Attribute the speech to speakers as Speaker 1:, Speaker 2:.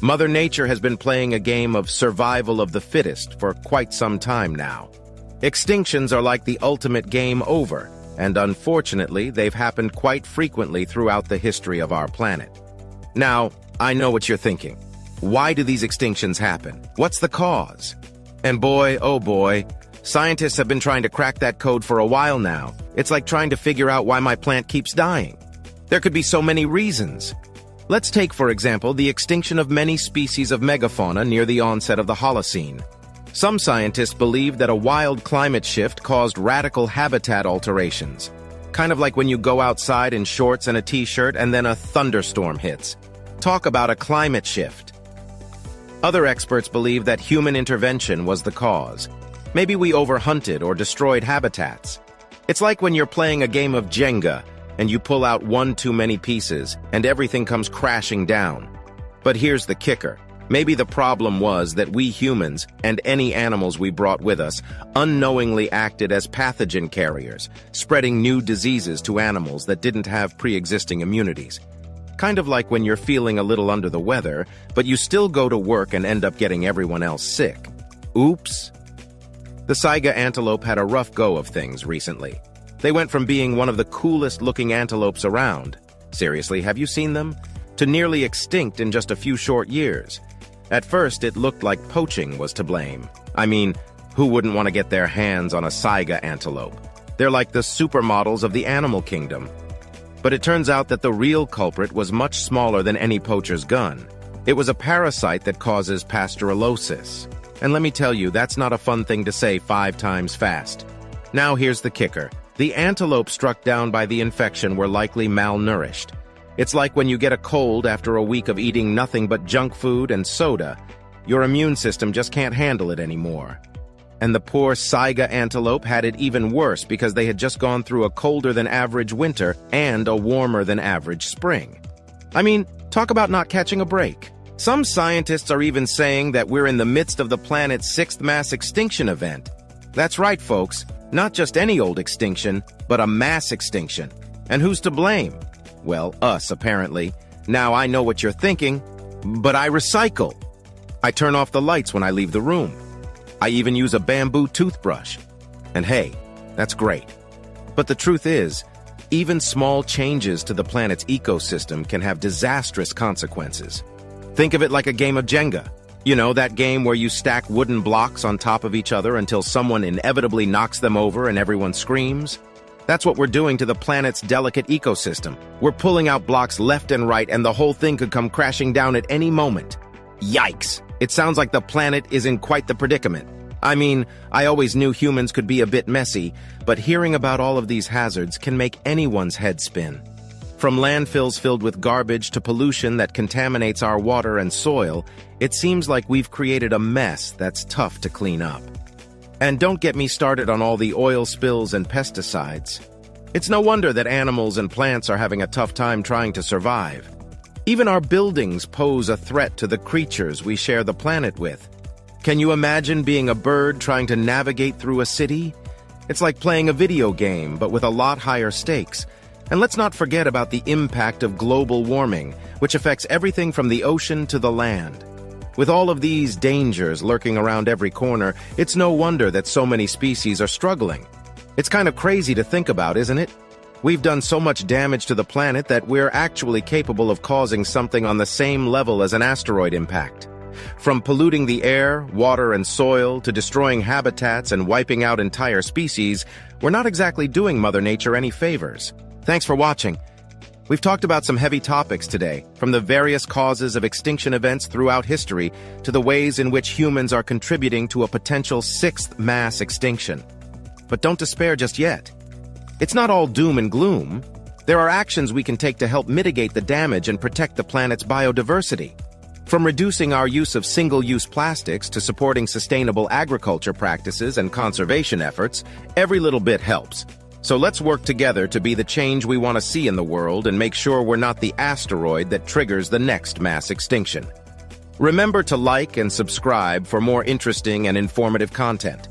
Speaker 1: Mother Nature has been playing a game of survival of the fittest for quite some time now. Extinctions are like the ultimate game over, and unfortunately, they've happened quite frequently throughout the history of our planet. Now, I know what you're thinking. Why do these extinctions happen? What's the cause? And boy, oh boy, scientists have been trying to crack that code for a while now. It's like trying to figure out why my plant keeps dying. There could be so many reasons. Let's take, for example, the extinction of many species of megafauna near the onset of the Holocene. Some scientists believe that a wild climate shift caused radical habitat alterations. Kind of like when you go outside in shorts and a t-shirt and then a thunderstorm hits. Talk about a climate shift. Other experts believe that human intervention was the cause. Maybe we overhunted or destroyed habitats. It's like when you're playing a game of Jenga and you pull out one too many pieces and everything comes crashing down. But here's the kicker. Maybe the problem was that we humans, and any animals we brought with us, unknowingly acted as pathogen carriers, spreading new diseases to animals that didn't have pre-existing immunities. Kind of like when you're feeling a little under the weather, but you still go to work and end up getting everyone else sick. Oops. The saiga antelope had a rough go of things recently. They went from being one of the coolest-looking antelopes around, seriously, have you seen them? To nearly extinct in just a few short years. At first, it looked like poaching was to blame. I mean, who wouldn't want to get their hands on a saiga antelope? They're like the supermodels of the animal kingdom. But it turns out that the real culprit was much smaller than any poacher's gun. It was a parasite that causes pasteurellosis. And let me tell you, that's not a fun thing to say 5 times fast. Now here's the kicker. The antelope struck down by the infection were likely malnourished. It's like when you get a cold after a week of eating nothing but junk food and soda. Your immune system just can't handle it anymore. And the poor saiga antelope had it even worse because they had just gone through a colder-than-average winter and a warmer-than-average spring. I mean, talk about not catching a break. Some scientists are even saying that we're in the midst of the planet's 6th mass extinction event. That's right, folks. Not just any old extinction, but a mass extinction. And who's to blame? Well, us, apparently. Now I know what you're thinking, but I recycle. I turn off the lights when I leave the room. I even use a bamboo toothbrush. And hey, that's great. But the truth is, even small changes to the planet's ecosystem can have disastrous consequences. Think of it like a game of Jenga. You know, that game where you stack wooden blocks on top of each other until someone inevitably knocks them over and everyone screams? That's what we're doing to the planet's delicate ecosystem. We're pulling out blocks left and right, and the whole thing could come crashing down at any moment. Yikes! It sounds like the planet is in quite the predicament. I mean, I always knew humans could be a bit messy, but hearing about all of these hazards can make anyone's head spin. From landfills filled with garbage to pollution that contaminates our water and soil, it seems like we've created a mess that's tough to clean up. And don't get me started on all the oil spills and pesticides. It's no wonder that animals and plants are having a tough time trying to survive. Even our buildings pose a threat to the creatures we share the planet with. Can you imagine being a bird trying to navigate through a city? It's like playing a video game, but with a lot higher stakes. And let's not forget about the impact of global warming, which affects everything from the ocean to the land. With all of these dangers lurking around every corner, it's no wonder that so many species are struggling. It's kind of crazy to think about, isn't it? We've done so much damage to the planet that we're actually capable of causing something on the same level as an asteroid impact. From polluting the air, water, and soil to destroying habitats and wiping out entire species, we're not exactly doing Mother Nature any favors. Thanks for watching. We've talked about some heavy topics today, from the various causes of extinction events throughout history to the ways in which humans are contributing to a potential 6th mass extinction. But don't despair just yet. It's not all doom and gloom. There are actions we can take to help mitigate the damage and protect the planet's biodiversity. From reducing our use of single-use plastics to supporting sustainable agriculture practices and conservation efforts, every little bit helps. So let's work together to be the change we want to see in the world and make sure we're not the asteroid that triggers the next mass extinction. Remember to like and subscribe for more interesting and informative content.